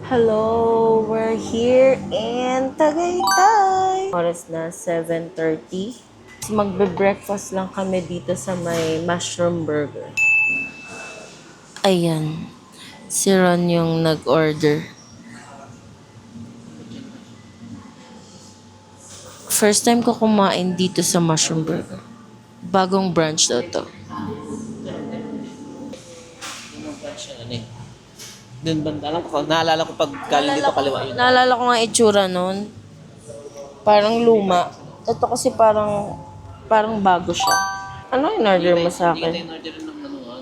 Hello, we're here in Tagaytay. Oras na 7:30. Magbe-breakfast lang kami dito sa may mushroom burger. Ayan, si Ron yung nag-order. First time ko kumain dito sa mushroom burger. Bagong branch daw to. Doon banda, alam ko, naalala ko pag galing dito kaliwa yun. Naalala ko nga itsura nun. Parang luma. Ito kasi parang bago siya. Ano yung order mo sa Hindi akin? tayo in-order ng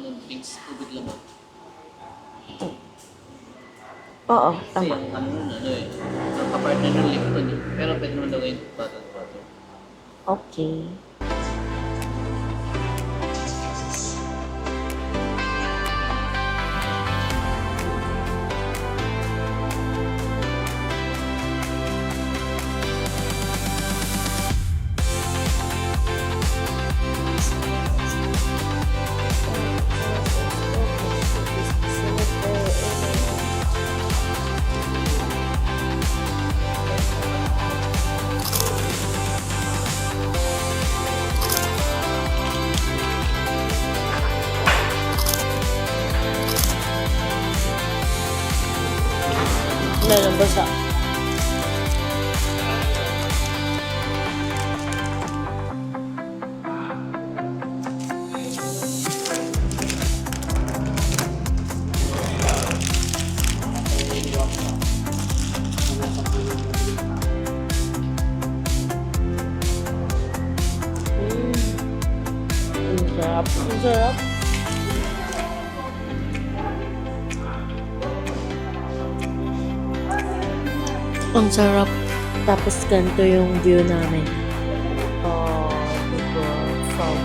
ng drinks, tubig lamang. Oo, Kasi tama. ang kapartner ng Lipton eh. Pero pwede naman daw yung bottled water. Okay. Meron basa. Ang sarap. Ang sarap. Ang sarap. Tapos ganito yung view namin. Oh, diba? From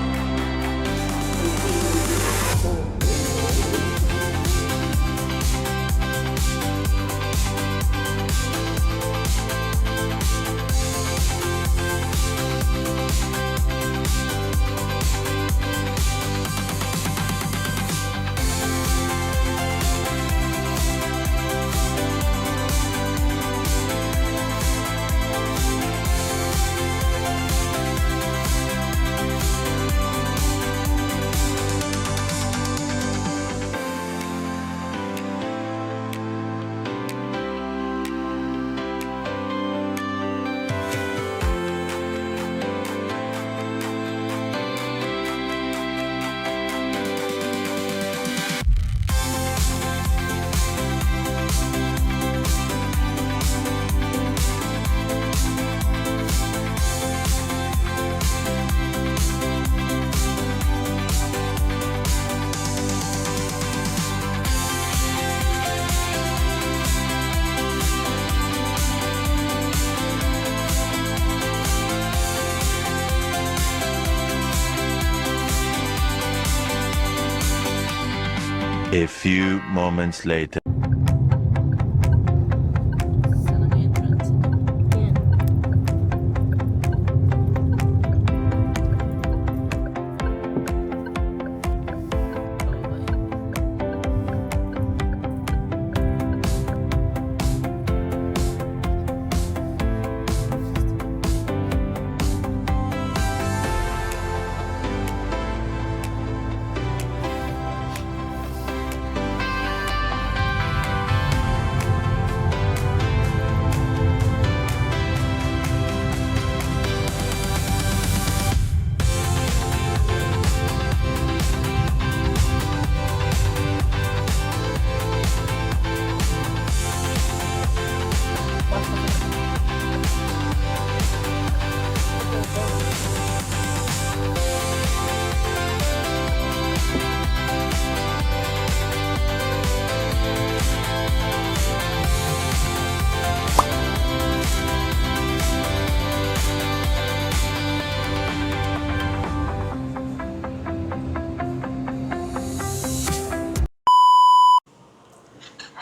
A few moments later. Saan ang entrance? yan.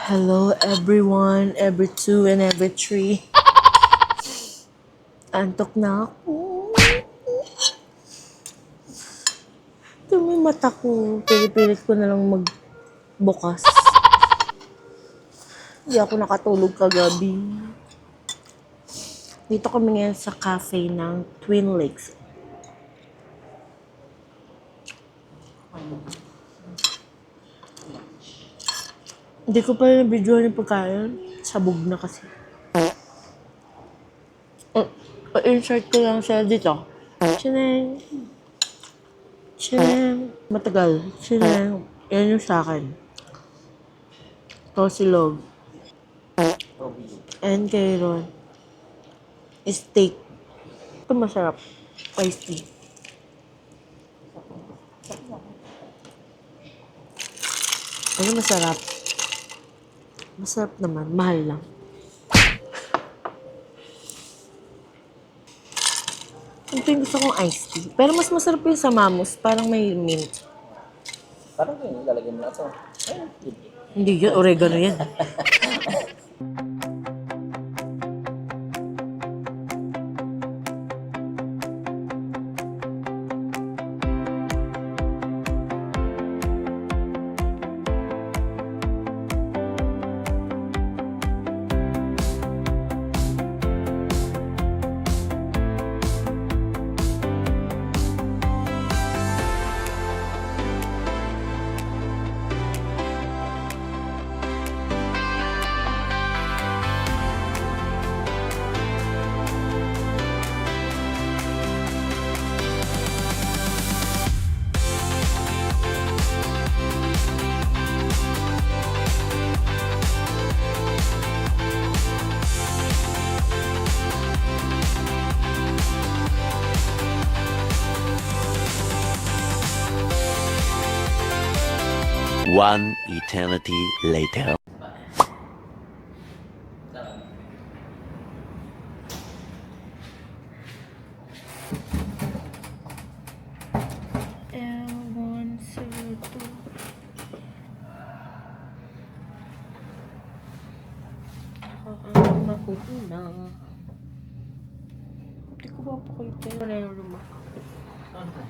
Hello everyone, every two and every three. Antok na ako. Ito may mata ko. Pinipilit ko na lang magbukas. Hindi ako nakatulog kagabi. Dito kami ngayon sa cafe ng Twin Lakes. Hindi ko pa na-videoan yung pagkain. Sabog na kasi. Pa-insert ko lang siya dito. Chineng. Chineng. Matagal. Chineng. Yan yung sa akin. Tosilog. And kay Ron. Steak. Ito masarap. Iced tea. Ano masarap? Masarap naman. Mahal lang. Ito yung gusto kong iced tea. Pero mas masarap yung sa Mamos. Parang may mint. Parang yun, lalagyan mo na ito. Ayun, yun. Hindi yun. Oregano yan. One eternity later. Makuhuna. Hindi ko ba po kayo tayo? Wala yung luma. Bango.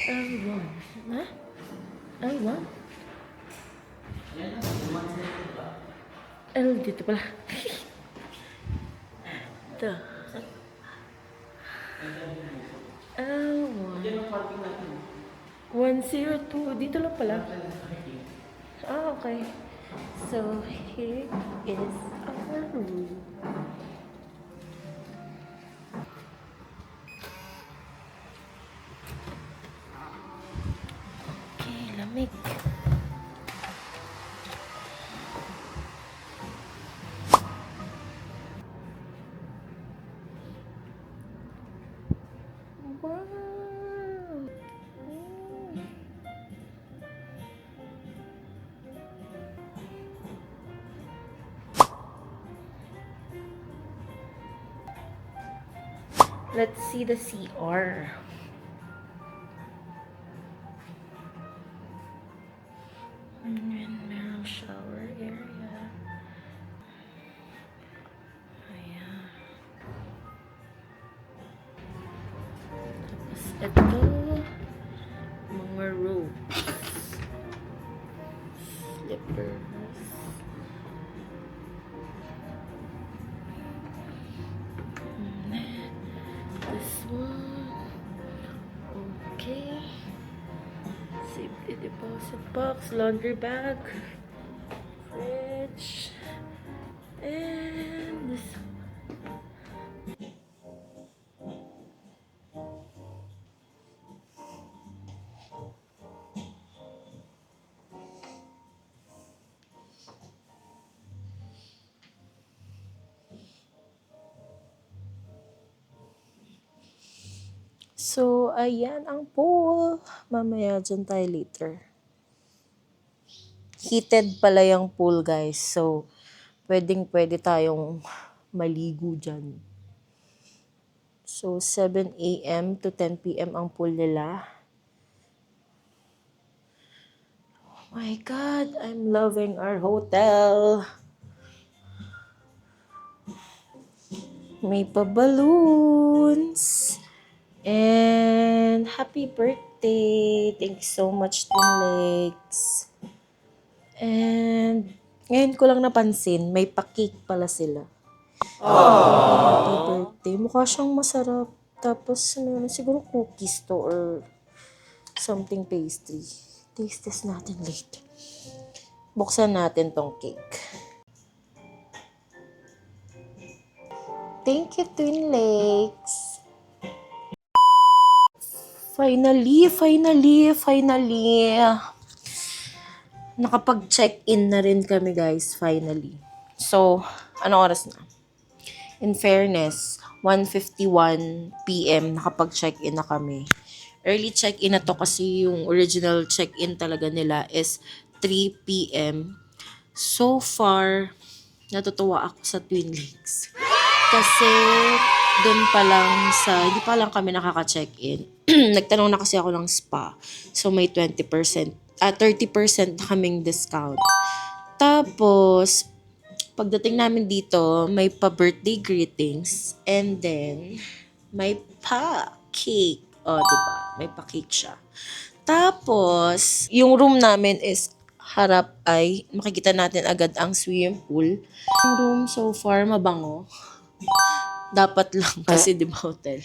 L1. Ha? L1? L dito pala. Ito. L1. 102. Dito lang pala. Ah, okay. So, here is our room. Okay, lamig. Wow. Let's see the CR. Meron shower area. Ayan. Tapos ito, mga robes. Slippers. This one. Okay. Safety deposit box, laundry bag, fridge, and this. So, ayan ang pool. Mamaya dyan tayo later. Heated pala yung pool, guys. So, pwede tayong maligo dyan. So, 7 a.m. to 10 p.m. ang pool nila. Oh my God, I'm loving our hotel. May pa balloons. And Happy birthday! Thank you so much, Twin Lakes. And ngayon ko lang napansin, may pa-cake pala sila. Happy birthday. Mukha siyang masarap. Tapos, siguro cookies to or something pastry. Taste test natin later. Buksan natin tong cake. Thank you, Twin Lakes. Finally. Nakapag-check-in na rin kami, guys. Finally. So, anong oras na? In fairness, 1:51 p.m. nakapag-check-in na kami. Early check-in na to kasi yung original check-in talaga nila is 3 p.m. So far, natutuwa ako sa Twin Lakes. Kasi doon pa lang hindi pa lang kami nakaka-check-in. Nagtanong na kasi ako ng spa. So may 30% na kaming discount. Tapos, pagdating namin dito, may pa-birthday greetings and then may pa-cake. O, diba? May pa-cake siya. Tapos, yung room namin is harap ay makikita natin agad ang swimming pool. Yung room so far mabango. Dapat lang kasi di ba hotel.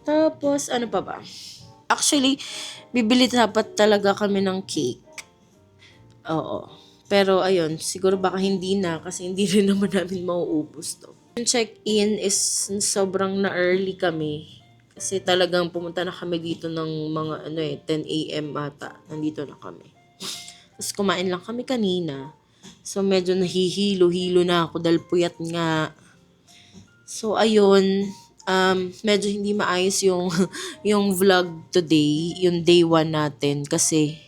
Tapos, ano pa ba? Actually, bibili dapat talaga kami ng cake. Oo. Pero ayun, siguro baka hindi na kasi hindi rin naman namin mauubos to. Yung check-in is sobrang na-early kami. Kasi talagang pumunta na kami dito ng mga 10 a.m. ata. Nandito na kami. Tapos kumain lang kami kanina. So medyo nahihilo-hilo na ako dahil puyat nga. So ayun, medyo hindi maayos yung yung vlog today, yung day 1 natin kasi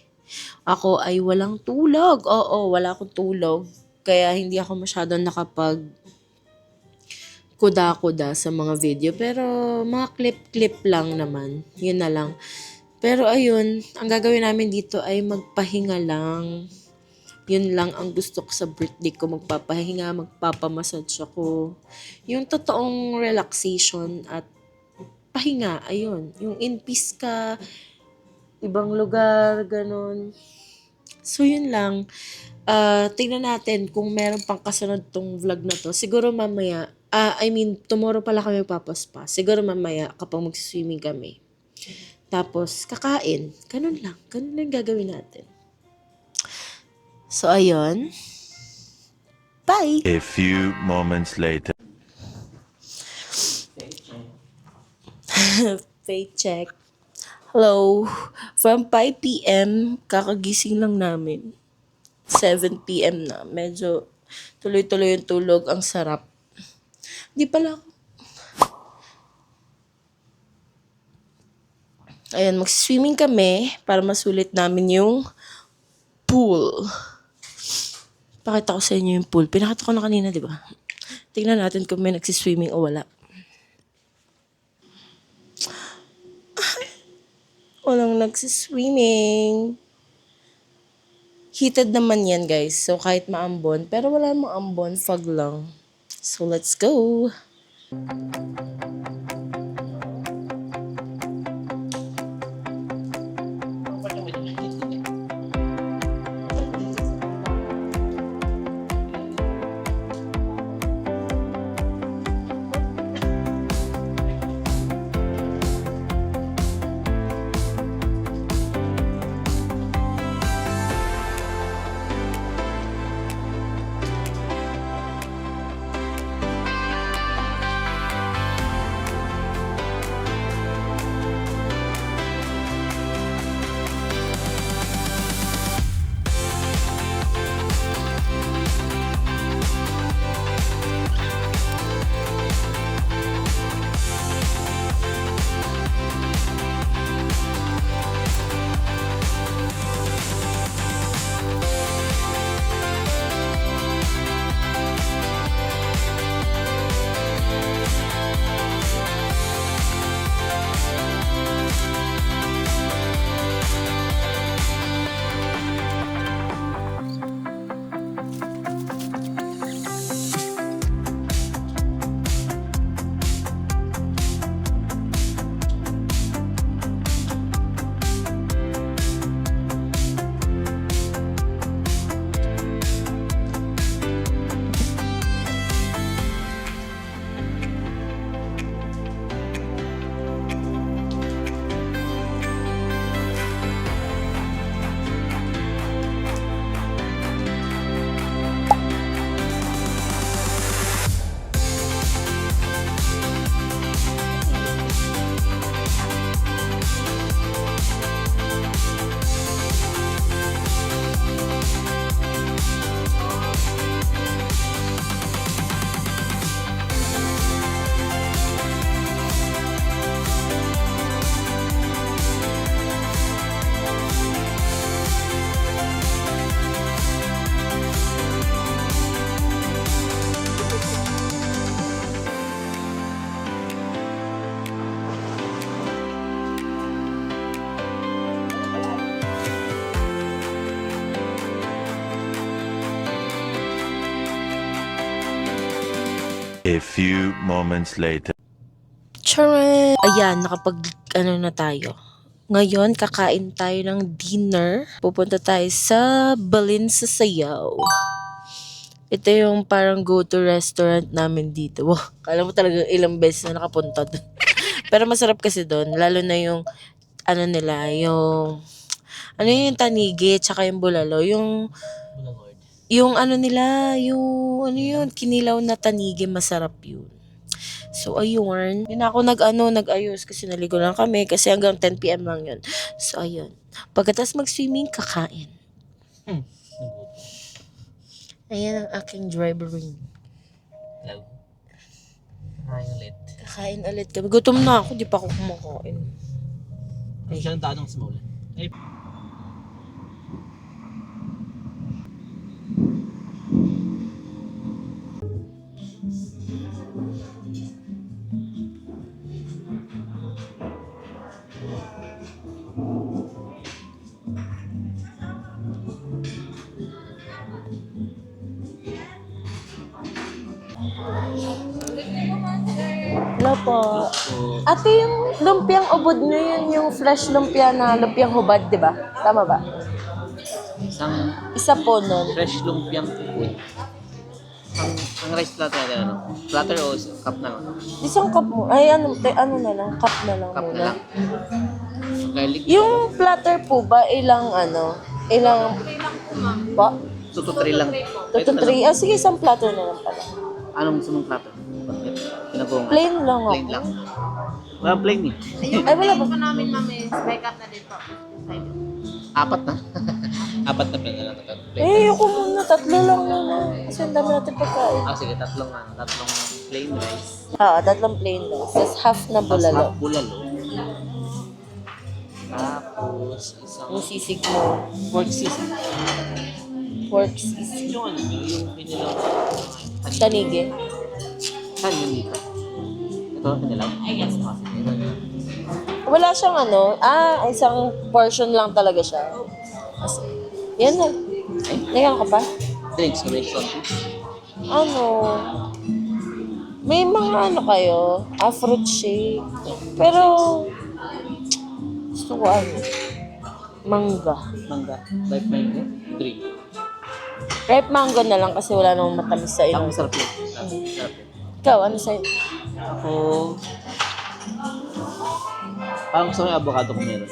ako ay walang tulog. Oo, wala akong tulog. Kaya hindi ako masyadong nakapag kuda-kuda sa mga video. Pero mga clip-clip lang naman. Yun na lang. Pero ayun, ang gagawin namin dito ay magpahinga lang. Yun lang ang gusto ko sa birthday ko. Magpapahinga, magpapamassage ako. Yung totoong relaxation at pahinga. Ayun, yung in peace ka, ibang lugar, ganun. So, yun lang. Tingnan natin kung meron pang kasunod tong vlog na to. Siguro mamaya, tomorrow pala kami papaspa. Siguro mamaya kapag mag-swimming kami. Tapos, kakain. Ganun lang. Ganun lang gagawin natin. So, ayun. Bye! A few moments later. Faith check. Hello. From 5 p.m., kakagising lang namin. 7 p.m. na. Medyo tuloy-tuloy yung tulog. Ang sarap. Di pala ako. Ayan, mag-swimming kami para masulit namin yung pool. Pakita ko sa inyo yung pool. Pinakita ko na kanina, di ba? Tingnan natin kung may nagsiswimming o wala. Walang nagsiswimming. Heated naman yan, guys. So, kahit maambon. Pero wala maambon. Fog lang. So, let's go. A few moments later. Charan! Ayan, na tayo. Ngayon, kakain tayo ng dinner. Pupunta tayo sa Balin sa Sayaw. Ito yung parang go-to restaurant namin dito. Wow, kala mo talaga ilang beses na nakapunta doon. Pero masarap kasi doon. Lalo na yung, ano nila, yung tanigi, tsaka yung bulalo. Yung ano nila, kinilaw na tanigi, masarap yun. So, ayun. Yun ako nag-ayos kasi naligo lang kami kasi hanggang 10 p.m. lang yun. So, ayun. Pagkatapos mag-swimming, kakain. Ayan ang aking driver ring. Hello. Kakain ulit. Kakain ulit kami. Gutom na ako, di pa ako kumakain. Ay, siya ang tanong sa maulan. Ay, Hello po. Ate, yung lumpiang ubod na yun, yung fresh lumpia na lumpiang hubad, di ba? Tama ba? isang Isa po nun. fresh lumpiang food. Ang rice platter na ano? Platter o cup na lang? Isang cup mo. Ay, ano na lang. Cup na lang Cup na muna. lang. Garlic. Yung platter po ba, ilang ba? 2 to 3 lang. 2 to 3. Ah, sige, isang platter na lang pala. Anong gusto mong platter? Pinagong. Plain lang ako. Plain lang. Wala plain eh. Ay, wala ba? po namin, mami, spike up na din po. Apat na. Apat na plain na lang. Plain. Eh, ako muna. 3 lang muna. Kasi ang dami natin pagkain. Sige, tatlong plain rice. Ah, 3 plain rice. Tapos half na Tapos bulalo. half bulalo. Tapos isang Yung sisig mo. pork sisig. Pork sisig. Yung ano, yung pinilaw. Tanigi. Saan yun dito? Ito, pinilaw? Ay, yes. Wala siyang isang portion lang talaga siya. As, yan na. Layan ka pa? Drinks, may sausage. May mga kayo, fruit shake. Pero, gusto ko mangga. Mangga. Ripe mango. Drink. Ripe mango na lang kasi wala namang matamis sa Ang ino. sarap yun. Sarap yun. Ikaw, ano sa'yo? Ako, parang gusto ko yung avocado kung meron.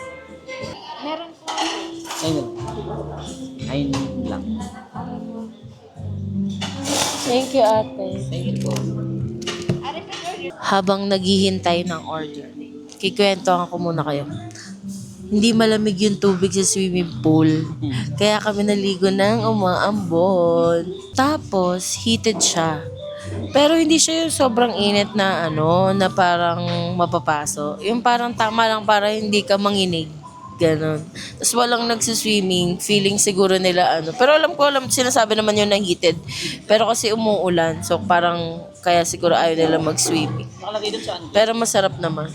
Meron po. Ayun. Ayun lang. Thank you, ate. Thank you po. Habang naghihintay ng order, kikwento ako muna kayo. Hindi malamig yung tubig sa swimming pool. Kaya kami naligo ng umaambon. Tapos, heated siya. Pero hindi siya yung sobrang init na na parang mapapaso. Yung parang tama lang para hindi ka manginig. Ganon. Tapos walang nagsiswimming, feeling siguro nila Pero sinasabi naman yun na heated. Pero kasi umuulan, so parang kaya siguro ayaw nila mag-swimming. Nakalagay doon sa ano? Pero masarap naman.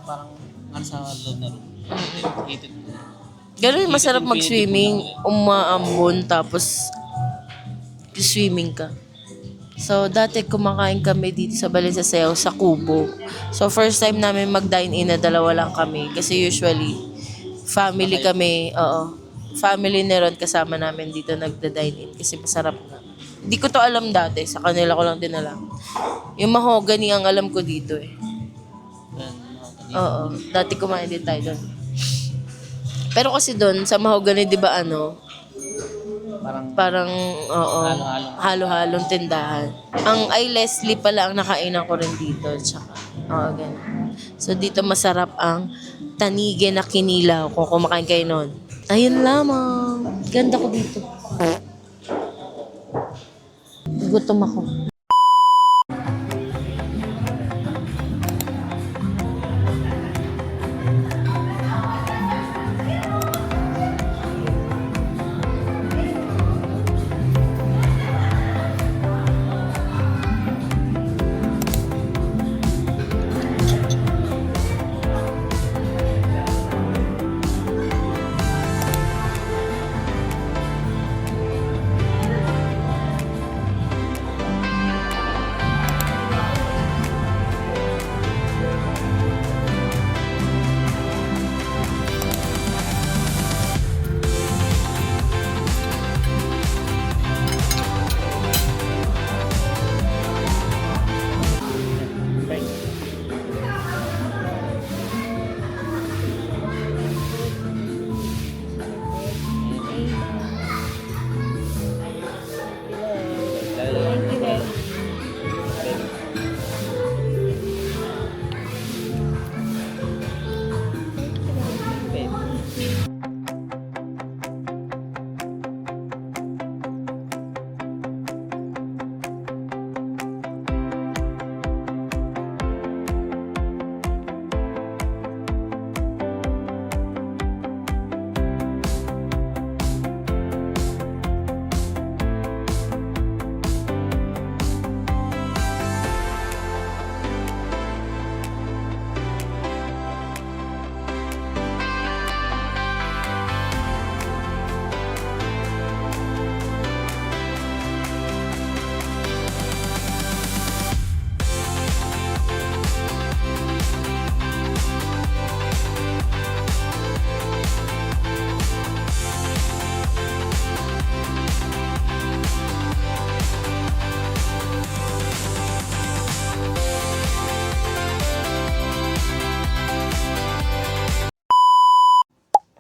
Parang sa loob na room. Heated. Ganon, masarap mag-swimming, umaambon, tapos swimming ka. So, dati kumakain kami dito sa Balin sa Sayaw sa Kubo. So, first time namin mag-dine-in na 2 lang kami. Kasi usually, family kami, family ni Ron kasama namin dito nagda-dine-in. Kasi masarap nga. Hindi ko to alam dati. Sa kanila ko lang din alam. Yung mahogany ang alam ko dito eh. Oo. Dati kumain din tayo doon. Pero kasi doon, sa mahogany, di ba parang halo-halong tindahan. Ang Leslie pala ang nakainan ko rin dito. Tsaka, ganun. So, dito masarap ang tanige na kinilaw kung kumakain kayo nun. Ayun lamang. Ganda ko dito. Gutom ako.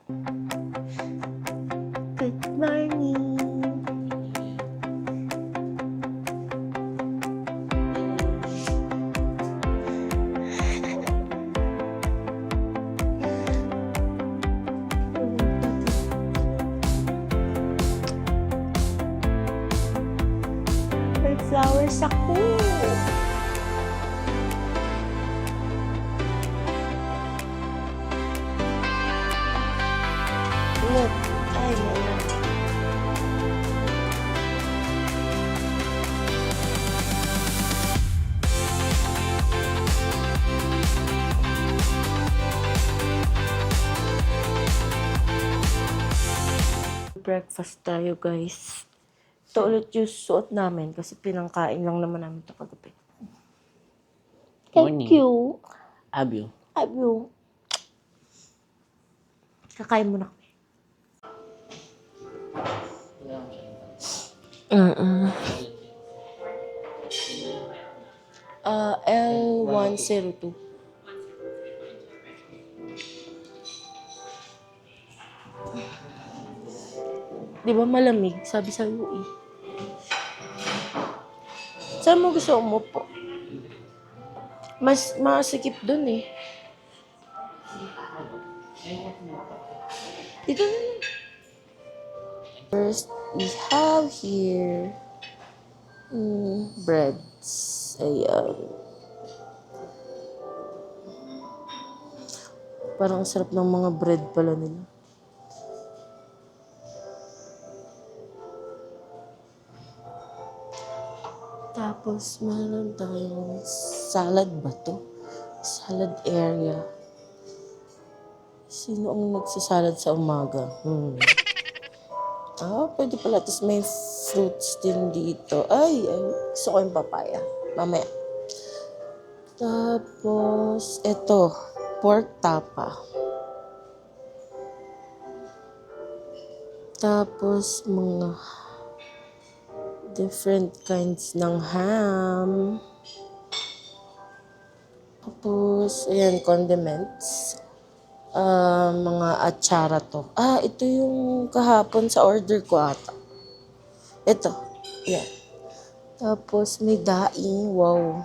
Good morning. May flowers ako. Look, ay, wala. Breakfast tayo, guys. Ito ulit yung suot namin kasi pinangkain lang naman namin ito kagabi. Thank Morning. you. Abyo. Abyo. Kakain muna kami. L102. Di ba malamig? Sabi sa iyo eh. Saan mo gusto umupo? Mas masikip dun eh. Dito na lang. First, we have here breads. Ayan. Parang ang sarap ng mga bread pala nila. Tapos, meron tayong salad ba to? Salad area. Sino ang nagsasalad sa umaga? Pwede pala. Tapos may fruits din dito. Ay, gusto ko yung papaya. Mamaya. Tapos, eto. Pork tapa. Tapos, mga different kinds ng ham. Tapos, ayan, condiments. Mga atsara to. Ito yung kahapon sa order ko ata. Ito. Yan. Tapos, may daing. Wow.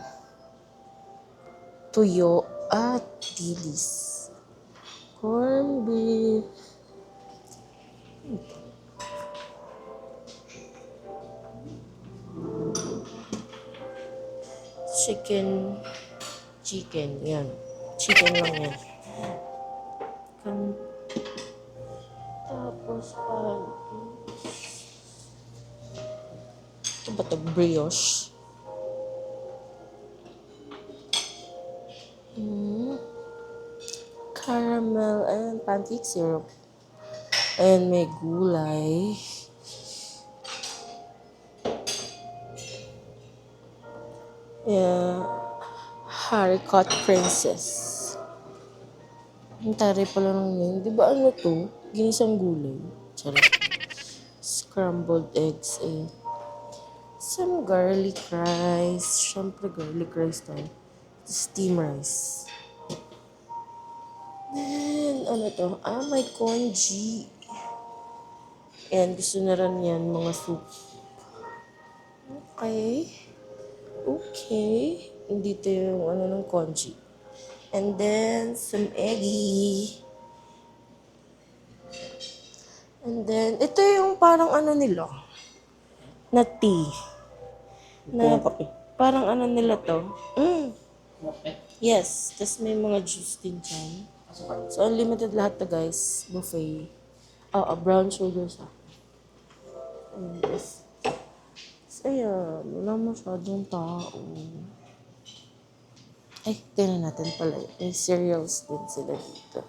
Tuyo at dilis. Corned beef. Chicken. Yan. Chicken lang yan. Tapos, ito ba ito? Brioche. Caramel and pancake syrup. And may gulay. Yeah. Haricot Princess. Ang taray pala ng name. Di ba ano to? Ginisang gulay. Charot. Scrambled eggs eh. Some garlic rice. Siyempre garlic rice tayo. Steam rice. Then, ano to? May congee. Ayan, gusto na rin yan, mga soup. Okay. Dito yung ng congee. And then, some eggy. And then, ito yung parang nila. Na tea. Na, parang nila to. Yes. Tapos may mga juice din dyan. So, unlimited lahat to guys. Buffet. Brown sugar sa. And this. So, ayan. Wala masyadong tao. Ay, tingnan natin pala. May cereals din sila dito.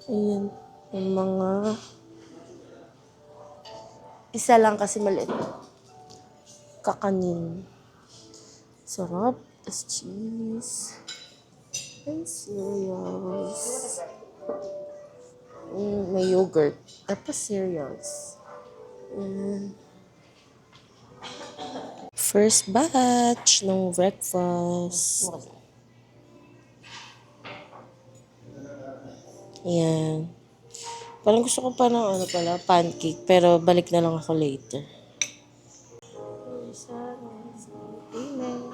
Ayan. Yung mga... Isa lang kasi maliit. Kakanin. Sarap. Tapos cheese. And cereals. May yogurt. Tapos cereals. First batch ng breakfast. Ayan. Parang gusto ko pa ng pancake. Pero balik na lang ako later. Amen.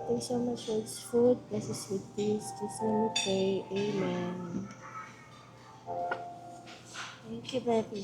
Thank you so much for this food. Bless us with peace. Just let me pray. Amen. Thank you, baby.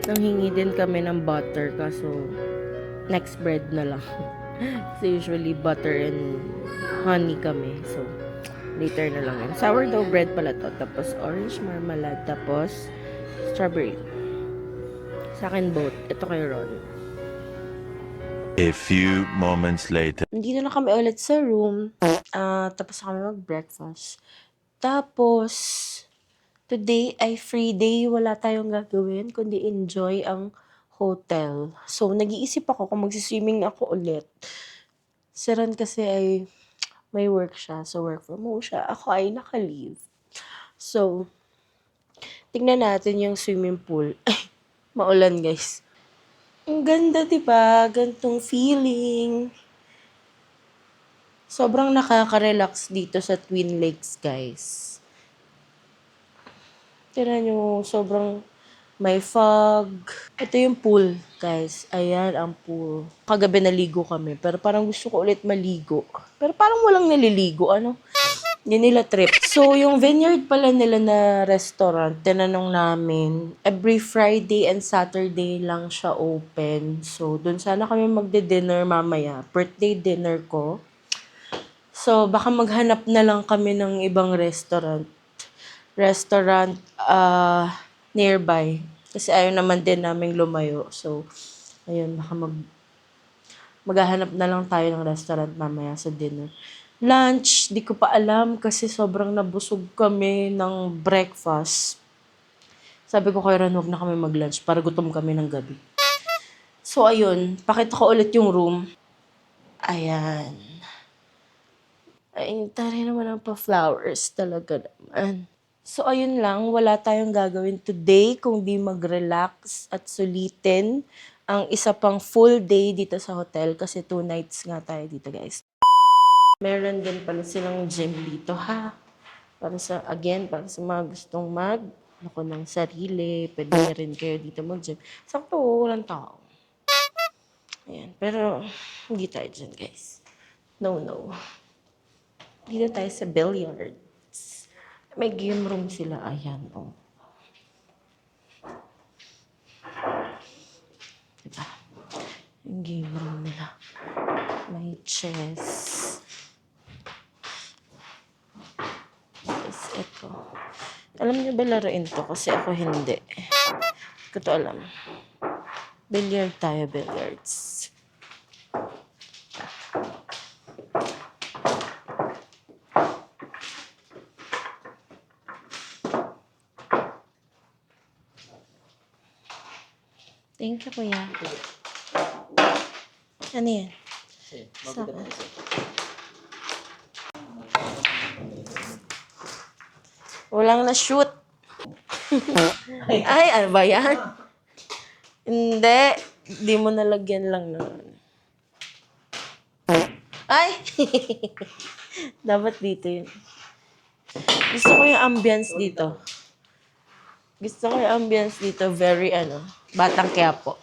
Nanghingi din kami ng butter kaso next bread na lang. So usually butter and honey kami. So later na lang. Sourdough bread pala to. Tapos orange marmalade. Tapos strawberry. Sa akin both. Ito kay Ron. A few moments later. Nandito na kami ulit sa room. Tapos kami mag-breakfast. Tapos today ay free day. Wala tayong gagawin kundi enjoy ang hotel. So, nag-iisip ako kung magsiswimming ako ulit. Si Ron kasi ay may work siya. So, work from home siya. Ako ay naka-leave. So, tingnan natin yung swimming pool. Ay, maulan guys. Ang ganda, diba? Gantong feeling. Sobrang nakaka-relax dito sa Twin Lakes, guys. Tignan nyo, sobrang may fog. Ito yung pool, guys. Ayan ang pool. Kagabi naligo kami, pero parang gusto ko ulit maligo. Pero parang walang naliligo, ano? Hindi nila trip. So, yung vineyard pala nila na restaurant, tinanong namin, every Friday and Saturday lang siya open. So, dun sana kami magde-dinner mamaya. Birthday dinner ko. So, baka maghanap na lang kami ng ibang restaurant. Nearby. Kasi ayaw naman din naming lumayo. So, ayun, baka maghahanap na lang tayo ng restaurant mamaya sa dinner. Lunch, di ko pa alam kasi sobrang nabusog kami ng breakfast. Sabi ko kay Ron, huwag na kami mag-lunch para gutom kami ng gabi. So, ayun, pakita ko ulit yung room. Ayan. Ay, tari naman ang pa-flowers talaga naman. So, ayun lang. Wala tayong gagawin today kung di mag-relax at sulitin ang isa pang full day dito sa hotel kasi 2 nights nga tayo dito, guys. Meron din pala silang gym dito, ha? Para sa mga gustong ako ng sarili. Pwede na rin kayo dito mag-gym. Sakto, walang tao. Ayan. Pero, hindi tayo dyan, guys. No, no. Dito tayo sa billiards. May game room sila. Ayan, oh. Diba? Yung game room nila. May chess. Tapos ito. Alam niyo ba laruin to? Kasi ako hindi. Hindi ko to alam. Billiard tayo, billiards. Thank you, kuya. Ano yan? Saka. Walang na-shoot. Ay, ano ba yan? Hindi. Hindi mo nalagyan lang naman. Ay! Dapat dito yun. Gusto ko yung ambience dito. Very, Batang Quiapo.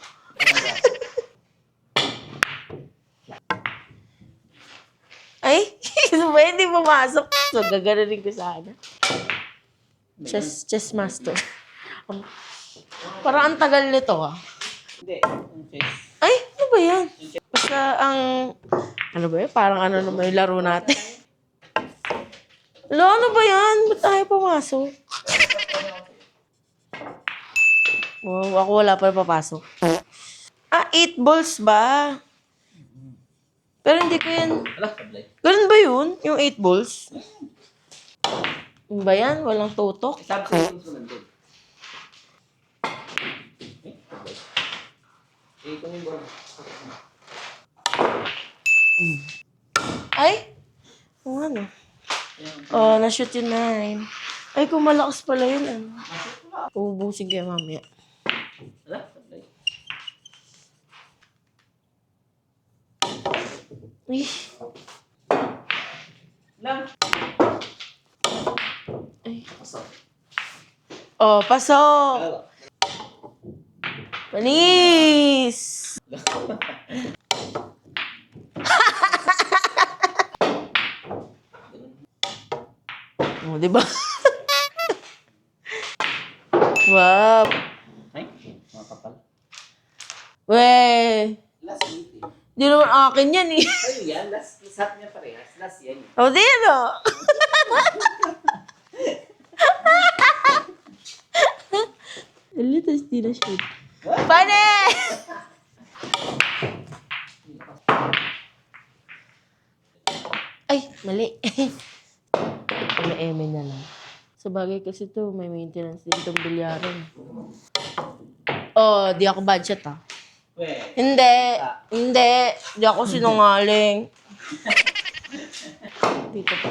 Ay! Hindi pumasok. So, gaganonin ko sana. Chess master. Parang ang tagal nito, ah. Hindi. Ay, ano ba yan? Basta ano ba yan? Parang naman yung laro natin. Ano ba yan? Ba't tayo pumasok? Wow, ako wala pa papasok. 8 balls ba? Pero hindi ko yan... Wala, sablay. Ganun ba yun? Yung 8 balls? Yung ba yan? Walang tutok? Sabi sa yung instrument doon. Sablay. Kung yung bro. Ay! Kung ano? Oh, na-shoot yung 9. Ay, kung malakas pala yun, ano? Uubusin ko yan mamaya. Wala, sablay. Ay. Lang. Ay. Pasok. Oh, pasok! Wala. Manis! Oh, di ba? Wow. Ay, mga kapal. Weh. Last week eh. Di naman akin yan eh. Sa'yo yan, last saat niya parehas. Last yan. O, di ano? Alitas di na shoot. Pane! Ay, mali. Eme na lang. Sa bagay kasi to, may maintenance din itong bilyaran. Oh, di ako budget ah. Weh. Hindi. Hindi. Di ako sinungaling. Dito pa.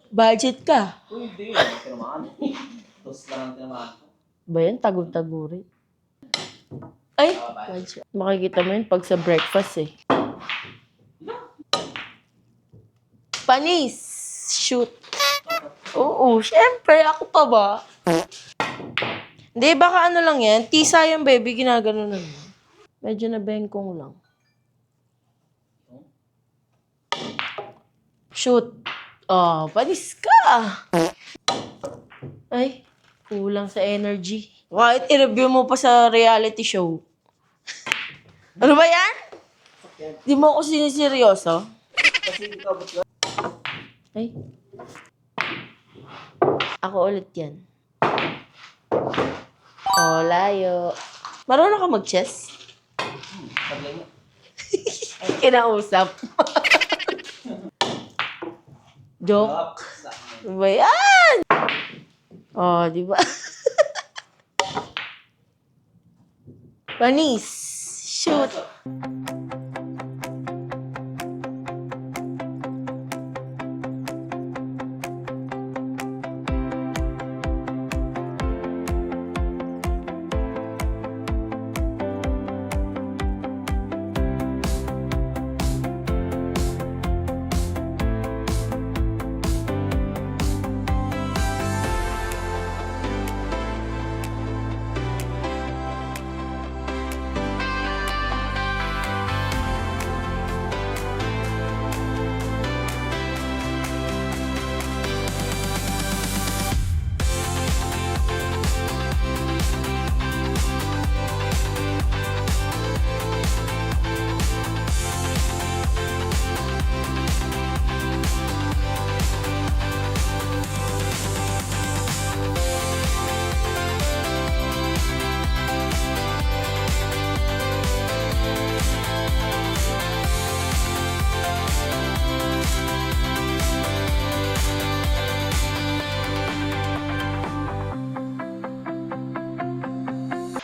Budget ka. Uy, hindi. Tinamaan. Tos lang ang tinamaan ko. Ba yan? Tagol-taguri. Ay! Budget. Makikita mo yun pag sa breakfast eh. Panis! Shoot! Oo, syempre. Ako pa ba? Hindi, baka ano lang yan. Tisa yung baby, ginagano na yun. Medyo nabengkong lang. Shoot! Oh, panis ka! Ay, kulang sa energy. Kahit i-review mo pa sa reality show. Ano ba yan? Di mo ako siniseryoso? Kasi ikaw, ba't yun? Ay. Ako ulit yan. Oh, layo. Marunong ka mag-chess? Sablay niya. Kinausap. Joke. Up. Sa akin. Ano ba yan? Oh, di ba? Panis. Shoot.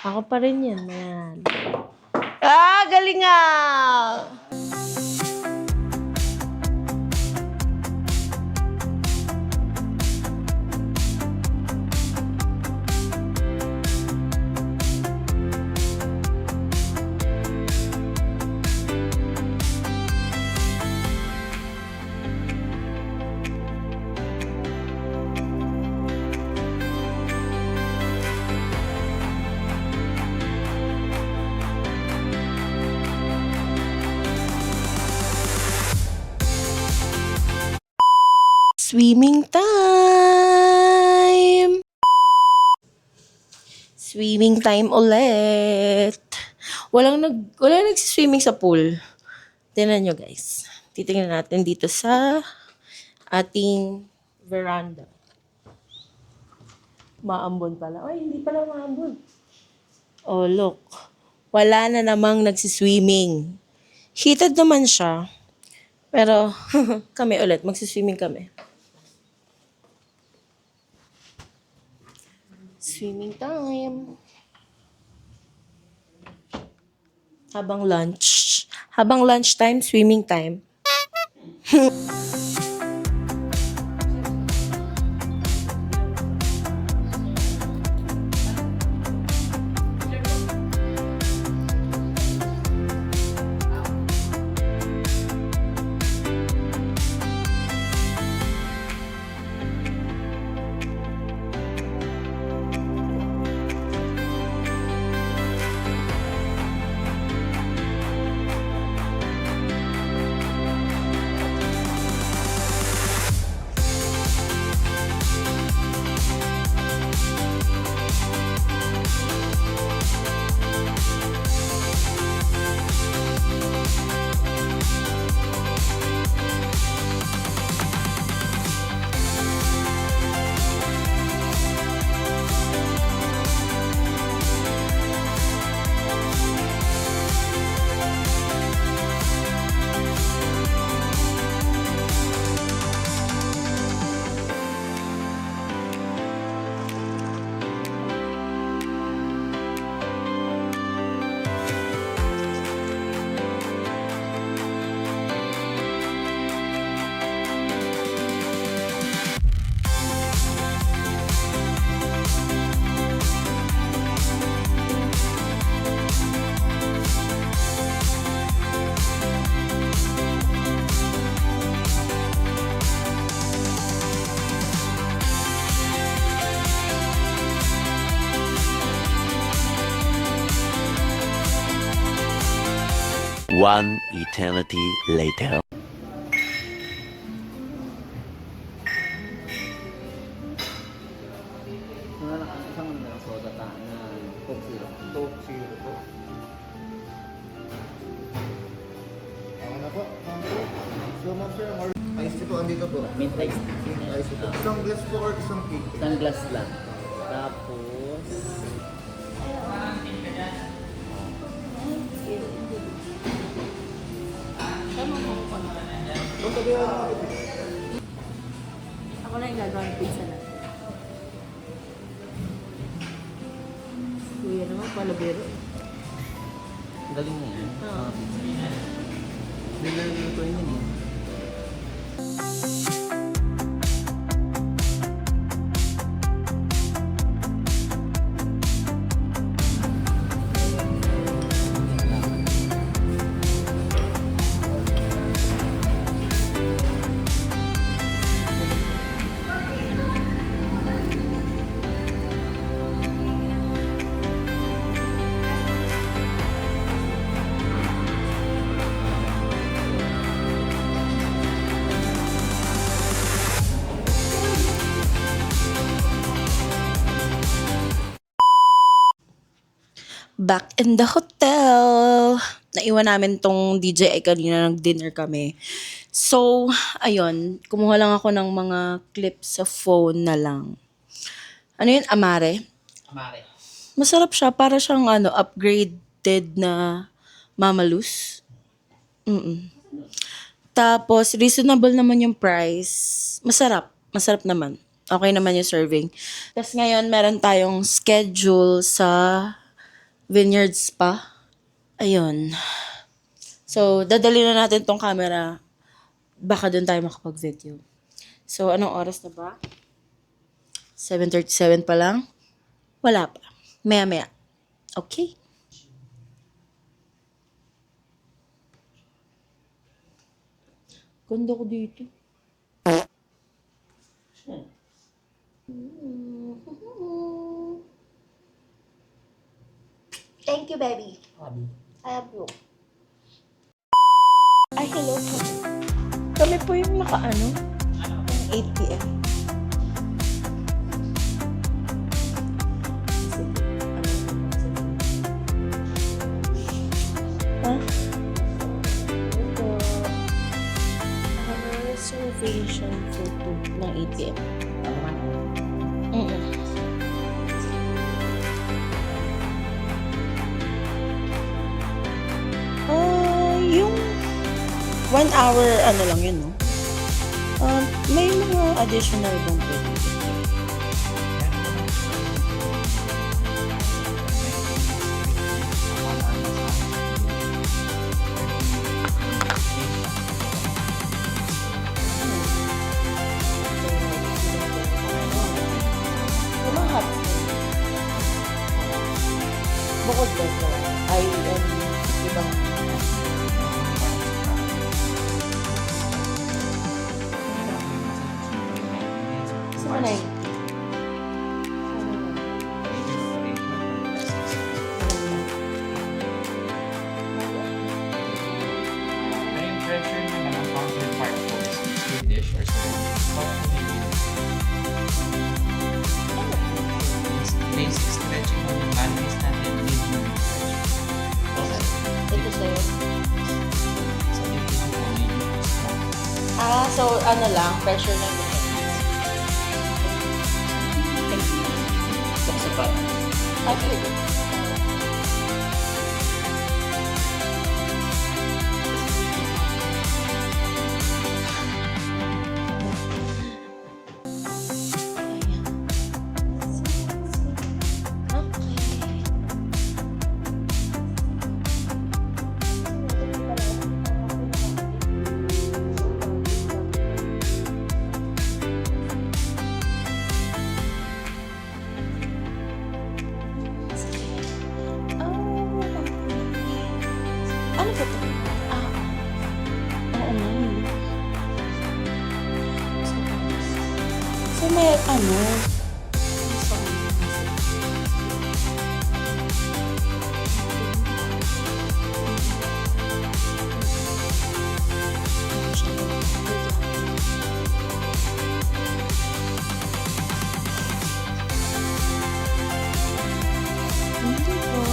Ako pa rin yan, man. Ah, galing nga! Swimming time! Swimming time ulit. Walang nagsiswimming sa pool. Tingnan nyo guys. Titingnan natin dito sa ating veranda. Maambon pala. Ay, hindi pala maambon. Oh, look. Wala na namang nagsiswimming. Heated naman siya. Pero, kami ulit. Magsiswimming kami. Swimming time. Habang lunch. Habang lunch time, swimming time. One eternity later. Isang ano na lang soda ta na Coke Zero. Coke Zero po. Okay na po. So, ma'am sir, ice tea po, andito po. Mint ice. Ice tea po. Isang glass po or isang cake? Isang glass lang. Tapos... Kung tabi ako natin. Ako na yung gagawa ng pizza natin. Kuya naman, palabero. Ang galing na yan. Oo. Niluluto yun eh. Back in the hotel. Naiwan namin tong DJI kanina, nag-dinner kami. So, ayun, kumuha lang ako ng mga clips sa phone na lang. Ano yun? Amare? Amare. Masarap siya, para siyang upgraded na Mamalus. Tapos, reasonable naman yung price. Masarap naman. Okay naman yung serving. Tapos ngayon, meron tayong schedule sa Vineyard Spa. Ayun. So, dadali na natin tong camera. Baka doon tayo makapag-video. So, anong oras na ba? 7:37 pa lang? Wala pa. Maya-maya. Okay. Ganda ko dito. Thank you, baby. I love you. Ay, hello po. Kami po yung naka-ano? 8 p.m. Ha? Ito. Reservation for 2 ng 8 p.m. 1 hour, ano lang yun, no? May mga additional bang pwede? Kumahat. Bukod doon na ay ibang sa manay. May pressure naman ang counterpart ko is Swedish or Swedish. Basic stretching ng balance natin with Ito sa'yo. sa dito ng body. So ano lang, pressure lang din. Sa sapat. Okay. Ano ba ito? Oo nga. So may ano? Hindi po.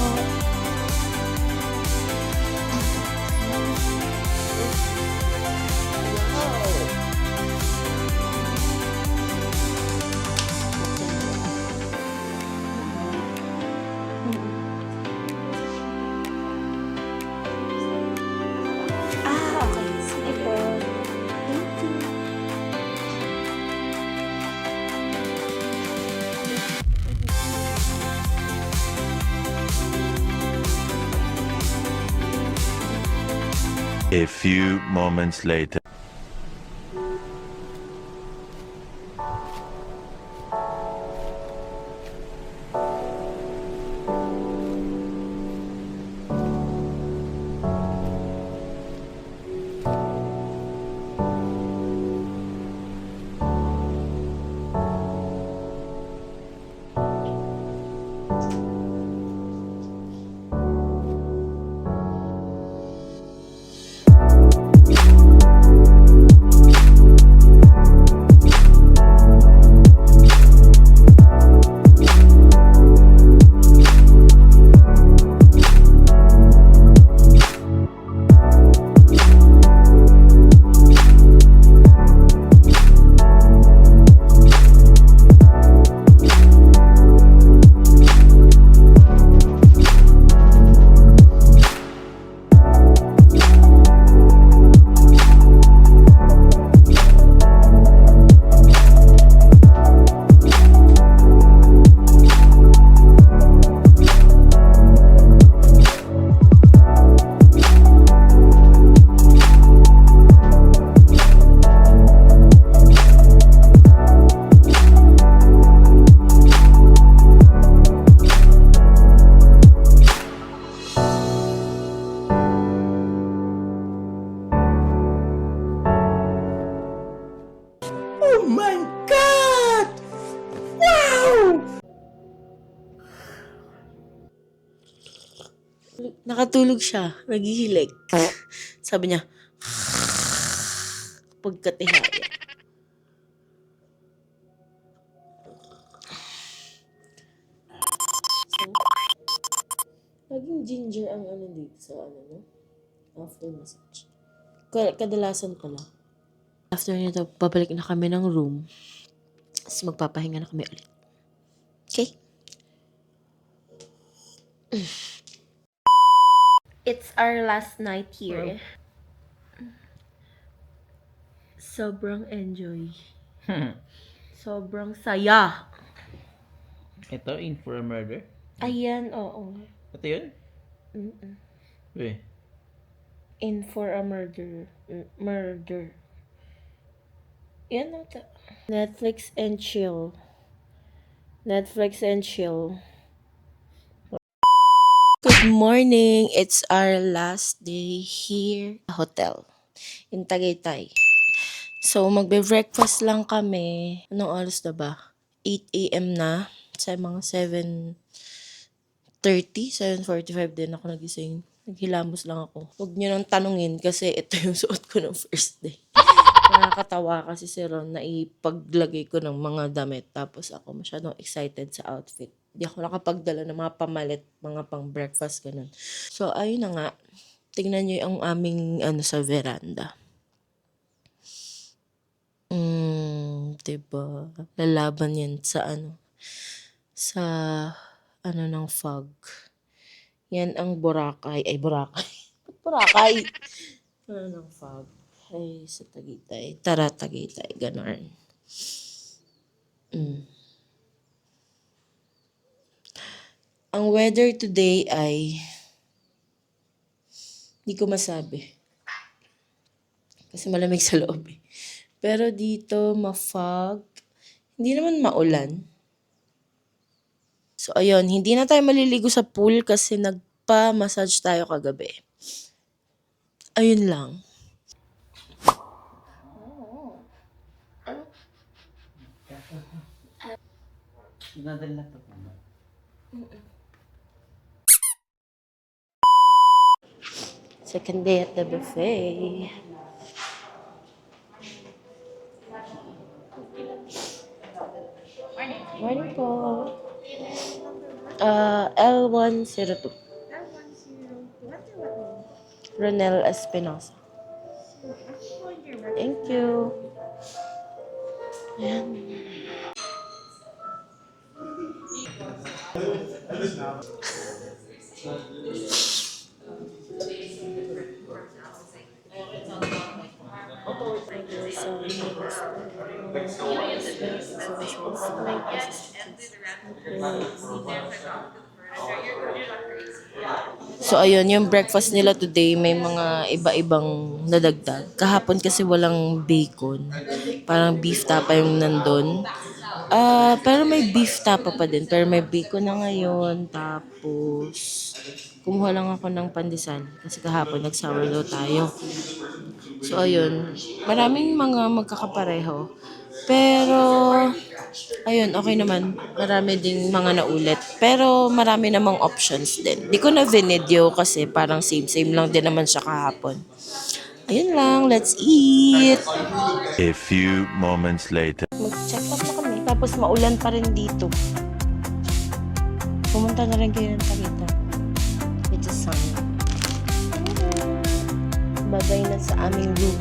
Okay. Sige po. Thank you. A few moments later. Nakatulog siya. Naghihilik. Sabi niya, pagkatihaya. So, laging ginger ang ano dito sa ano, no? After massage. Kadalasan pala. After nito, babalik na kami ng room. Tapos magpapahinga na kami ulit. Okay? It's our last night here. Sobrang enjoy. Sobrang saya. Ito, in for a murder. Ayan, oo. Ito yun? Uy. In for a murder. Murder. Yan ata. Netflix and chill. Netflix and chill. Good morning. It's our last day here sa hotel in Tagaytay. So, magbe-breakfast lang kami. Anong oras na ba? 8 a.m. na. Sa mga 7:30, 7:45 din ako nagising. Naghilamos lang ako. Huwag niyo nang tanungin kasi ito yung suot ko ng first day. Nakakatawa kasi si Ron na ipaglagay ko ng mga damit. Tapos ako masyadong excited sa outfit. Hindi ako nakapagdala ng mga pamalit, mga pang breakfast, ganun. So, ayun na nga. Tingnan niyo yung aming sa veranda. Diba? Lalaban yan sa ng fog. Yan ang Boracay. Ay, Boracay. Boracay! Ng fog. Ay, sa Tagaytay. Tara, Tagaytay. Ganon. Ang weather today ay hindi ko masabi. Kasi malamig sa loob eh. Pero dito, ma-fog. Hindi naman maulan. So, ayun. Hindi na tayo maliligo sa pool kasi nagpa-massage tayo kagabi. Ayun lang. Nadal na to. Second day at the buffet. Morning po. L102. Ronel Espinosa. Thank you. Ayan. So, ayun, yung breakfast nila today, may mga iba-ibang nadagdag. Kahapon kasi walang bacon. Parang beef tapa yung nandun. Pero may beef tapa pa din. Pero may bacon na ngayon. Tapos, kumuha lang ako ng pandesal. Kasi kahapon nag-sourdough tayo. So, ayun. Maraming mga magkakapareho. Pero, ayun, okay naman. Marami ding mga naulit. Pero, marami namang options din. Di ko na video kasi parang same-same lang din naman siya kahapon. Ayun lang, let's eat! A few moments later. Mag-check up na kami. Tapos, maulan pa rin dito. Pumunta na rin kayo ng Tagaytay. It's a sun. Babay na sa aming room.